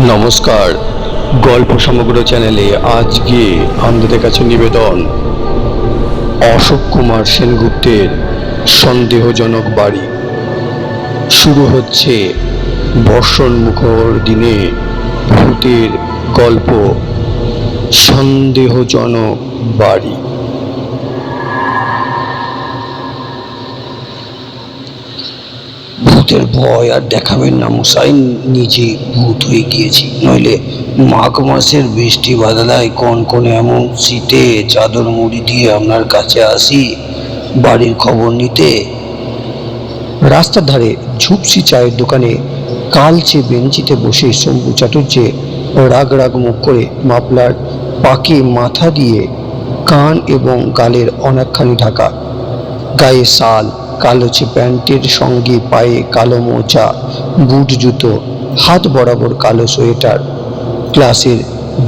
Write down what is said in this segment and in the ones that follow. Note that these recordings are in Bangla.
নমস্কার, গল্প সমগ্র চ্যানেলে আজকে আপনাদের কাছে নিবেদন অশোক কুমার সেনগুপ্তের সন্দেহজনক বাড়ি। শুরু হচ্ছে বর্ষণমুখর দিনে ভূতের গল্প সন্দেহজনক বাড়ি। ভূতের ভয় আর দেখাবেন না মশাই, নিজে ভূত হয়ে গিয়েছি। নইলে মাঘ মাসের বৃষ্টি বাদলায় কনকনে এমন শীতে চাদর মুড়ি দিয়ে আপনার কাছে আসি বাড়ির খবর নিতে। রাস্তার ধারে ঝুপসি চায়ের দোকানে কালচে বেঞ্চিতে বসে শম্ভু চাটুর্যে রাগ রাগ মুখ করে মাফলার পাকে মাথা দিয়ে কান এবং গালের অনেকখানি ঢাকা, গায়ে শাল, কালোচে প্যান্টের সঙ্গে পায়ে কালো মোজা, বুট জুতো, হাত বরাবর কালো সোয়েটার, গ্লাসের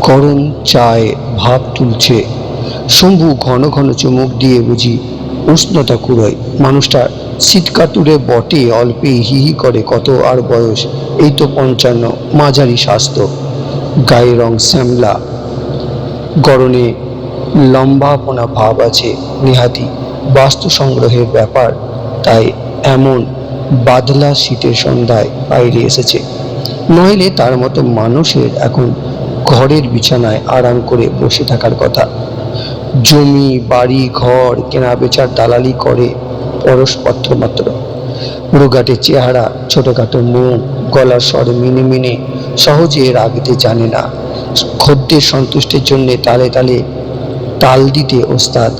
গরম চায়ে ভাপ তুলছে। শম্ভু ঘন ঘন চুমুক দিয়ে বুঝি উষ্ণতা কুড়োয়। মানুষটা শীতকাতুরে বটে, অল্পে হি হি করে। কত আর বয়স? এই তো 55, মাঝারি স্বাস্থ্য, গায়ের রং শ্যামলা, গরনে লম্বাপনা ভাব আছে। নেহাতি বাস্তু সংগ্রহের ব্যাপার, তাই এমন বাদলা শীতের সন্ধ্যায় বাইরে এসেছে। নইলে তার মতো মানুষের এখন ঘরের বিছানায় আরাম করে বসে থাকার কথা। জমি বাড়ি ঘর কেনা বেচার দালালি করে পরশপত্র মাত্র। রোগাটে চেহারা, ছোটখাটো মুখ, গলার স্বর মিনে মিনে, সহজে রাগতে জানে না। খদ্দের সন্তুষ্টের জন্য তালে তালে তাল দিতে ওস্তাদ।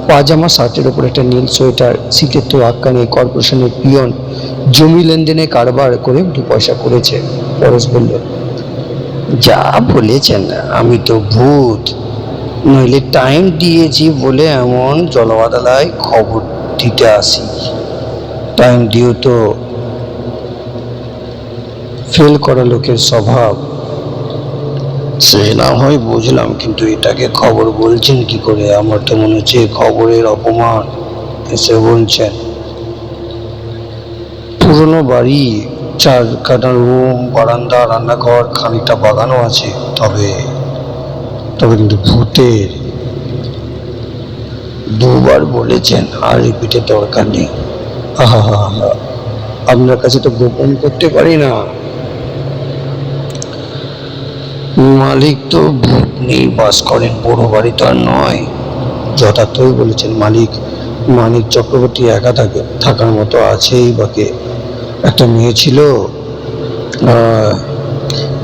পাজামা শার্টের ওপর একটা নীল সোয়েটার, শীতের তো আক্কা নেই। কর্পোরেশনের পিয়ন, জমি লেনদেনে কারবার করে 2 পয়সা করেছে। পরশ বলল, যা বলেছেন, আমি তো ভূত, নইলে টাইম দিয়েছি বলে এমন জলবাদলায় খবর দিতে আসি। টাইম দিও তো। ফেল করা লোকের স্বভাব। সে না হয় বুঝলাম, কিন্তু এটাকে খবর বলছেন কি করে? আমার তো মনে হচ্ছে খবরের অপমান এসে বলছেন। পুরনো বাড়ি, 4 খানা রুম, বারান্দা, রান্নাঘর, খানিকটা বাগানও আছে। তবে তবে কিন্তু ভূতের। 2বার বলেছেন, আর রিপিটের দরকার নেই। আহা হা হা, আপনার কাছে তো গোপন করতে পারি না। মালিক তো ভূত নেই বাস করেন, বড় বাড়ি তো আর নয়। যথার্থই বলেছেন। মানিক চক্রবর্তী একা থাকার মতো আছেই বাকে। একটা মেয়ে ছিল,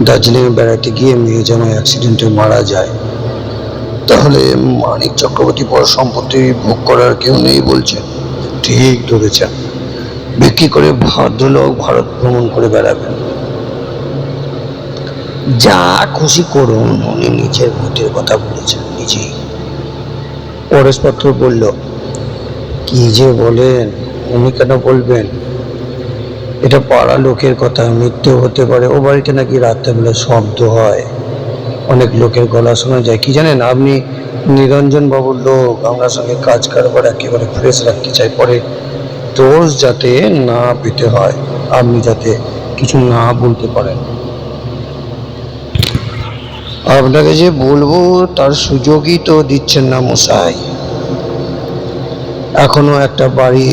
দার্জিলিং বেড়াতে গিয়ে মেয়ে জামাই অ্যাক্সিডেন্টে মারা যায়। তাহলে মানিক চক্রবর্তী বড় সম্পত্তি ভোগ করার কেউ নেই বলছেন? ঠিক ধরেছেন। বিক্রি করে ভদ্রলোক ভারত ভ্রমণ করে বেড়াবেন। যা খুশি করুন, উনি নিজের ভূতের কথা বলেছেন নিজেই। পরেশপত্র বলল, কি যে বলেন, উনি কেন বলবেন? এটা পাড়া লোকের কথা, মিথ্যে হতে পারে। ও বাড়িতে নাকি রাত্রেবেলা শব্দ হয়, অনেক লোকের গলা শোনা যায়। কি জানেন, আপনি নিরঞ্জন বাবুর লোক, আমার সঙ্গে কাজ কারবার একেবারে ফ্রেশ রাখতে চাই। পরে দোষ যাতে না পেতে হয়, আপনি যাতে কিছু না বলতে পারেন। আপনাকে যে বলবো তার সুযোগই তো দিচ্ছেন না মশাই। এখনো একটা বাড়ি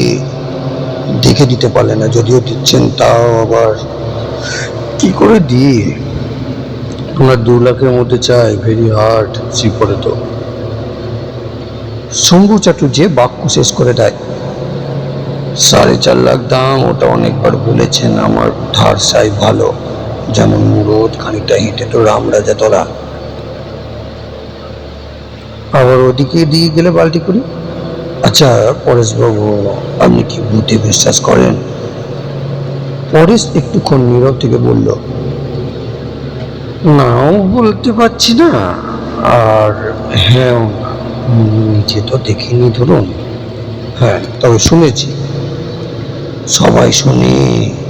দেখে দিতে পারলেন না, যদিও দিচ্ছেন তাও আবার কি করে দিই? আমরা 2 লাখের মধ্যে চাই, ভেরি হার্ড। শ্রীপরে তো শম্ভু চাটুর্যে বাক্য শেষ করে দেয়। 4.5 লাখ দাম, ওটা অনেকবার বলেছেন। আমার ধার সাই ভালো, যেমন মুরদ, খানিকটা হেঁটে তো রামরাজা তোলা। আবার ওদিকে দিয়ে গেলে বালতি করি। আচ্ছা পরেশবাবু, আপনি কি ভূতে বিশ্বাস করেন? পরেশ একটুক্ষণ নীরব থেকে বলল, নাও বলতে পারছি না, আর হ্যাঁ নিজে তো দেখিনি ধরুন। হ্যাঁ, তবে শুনেছি। সবাই শুনে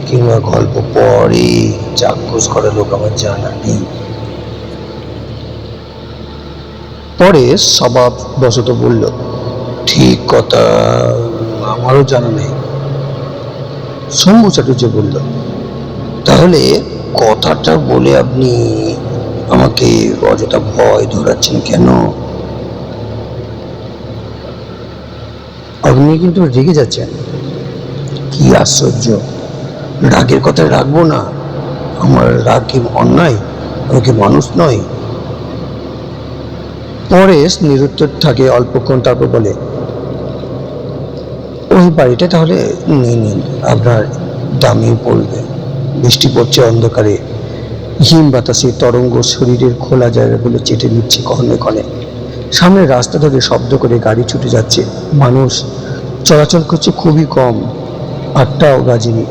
কিংবা গল্প পড়ে, চাক্ষুষ করে লোক আমার জানা নেই। পরেশ স্বভাব বশত বলল, ঠিক কথা, আমারও জানা নেই। শম্ভু চাটুর্য বলল, তাহলে কথাটা বলে আপনি আমাকে অযথা ভয় ধরাচ্ছেন কেন? আপনি কিন্তু রেগে যাচ্ছেন। কি আশ্চর্য! রাগের কথা রাখবো না? আমার রাগ কি অন্যায়? আমি কি মানুষ নই? পরেশ নিরুত্তর থাকে অল্পক্ষণ, তারপর বলে, ওই বাড়িটা তাহলে নিয়ে নিন, আপনার দামি পড়বে। বৃষ্টি পড়ছে, অন্ধকারে হিম বাতাসে তরঙ্গ শরীরের খোলা জায়গাগুলো চেটে নিচ্ছে ক্ষণে ক্ষণে। সামনে রাস্তা ধরে শব্দ করে গাড়ি ছুটে যাচ্ছে, মানুষ চলাচল করছে খুবই কম। আটটাও বাজেনি,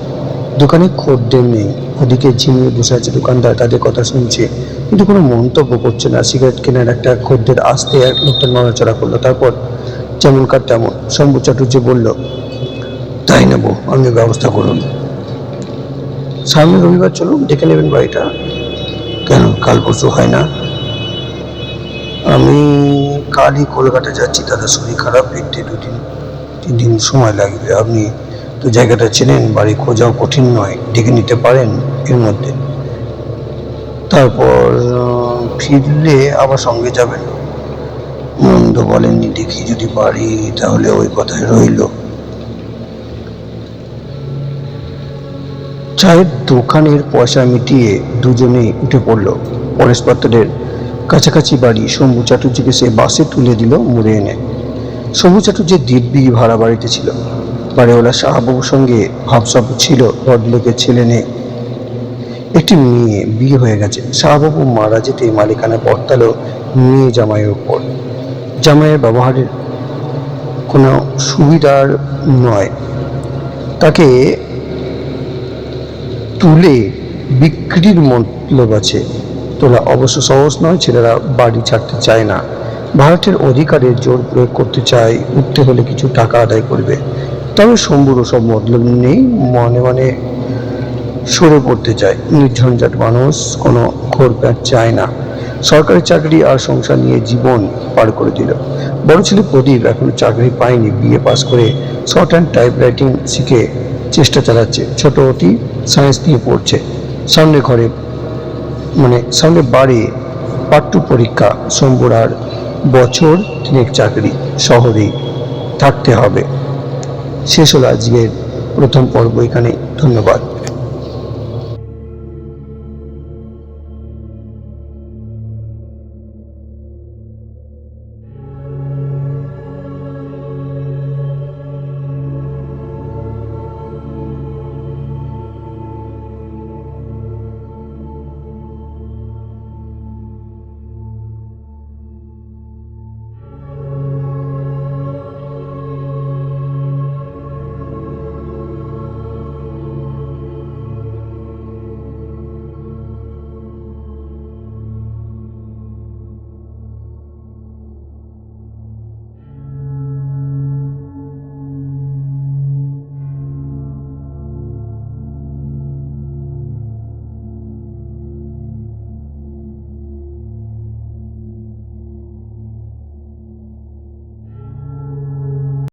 দোকানে খদ্দের নেই। ওদিকে ঝিমিয়ে বসে আছে দোকানদার, তাদের কথা শুনছে কিন্তু কোনো মন্তব্য করছে না। সিগারেট কেনার একটা খদ্দের আসতে এক লোকটা নড়াচড়া করলো, তারপর যেমনকার তেমন। শম্ভু চাটুর্য বলল, তাই নেবো, আপনি ব্যবস্থা করুন। সামনে রবিবার চলুন, দেখে নেবেন বাড়িটা। কেন, কাল পরশু হয় না? আমি কালই কলকাতা যাচ্ছি, দাদা শরীর খারাপ, ফিরতে 2-3 দিন সময় লাগবে। আপনি তো জায়গাটা চেনেন, বাড়ি খোঁজাও কঠিন নয়, ডেকে নিতে পারেন এর মধ্যে। তারপর ফিরলে আবার সঙ্গে যাবেন। মন্দ বলেননি, দেখি যদি পারি, তাহলে ওই কথাই রইল। চায়ের দোকানের পয়সা মিটিয়ে দুজনেই উঠে পড়ল। পরেশ পাত্রের কাছাকাছি বাড়ি। শম্ভু চাটুর্যকে সে বাসে তুলে দিল মুড়ে এনে। শম্ভু চাটুর্যের দিব্যি ভাড়া বাড়িতে ছিল। বাড়িওয়ালা শাহবাবুর সঙ্গে ভাবসাব ছিল, ভদ্রলোকের ছেলে নেই, একটি মেয়ে, বিয়ে হয়ে গেছে। শাহবাবু মারা যেতে মালিকানা বর্তালো মেয়ে জামাইয়ের উপর। জামাইয়ের ব্যবহারের কোনো সুবিধার নয়, তাকে তুলে বিক্রির মতলব আছে। তোলা অবশ্য সহজ নয়, ছেলেরা বাড়ি ছাড়তে চায় না, ভাড়াটের অধিকারের জোর প্রয়োগ করতে চায়, উঠতে হলে কিছু টাকা আদায় করবে। তবে শম্ভুর সব মতলব নেই, মনে মনে সরে পড়তে চায়। নির্ঝঞ্ঝাট মানুষ, কোনো ঘোরপ্যাঁচ চায় না। সরকারি চাকরি আর সংসার নিয়ে জীবন পার করে দিল। বড় ছেলে প্রদীপ এখনো চাকরি পায়নি, বিএ পাস করে শর্ট হ্যান্ড টাইপরাইটিং শিখে চেষ্টা চালাচ্ছে। ছোট অতি সায়েন্স নিয়ে পড়ছে। সামনে ঘরে সামনে বাড়ি পার্ট 2 পরীক্ষা। শম্ভুর আর বছর 3 চাকরি, শহরেই থাকতে হবে। শেষ হলো আজকের প্রথম পর্ব এখানে। ধন্যবাদ।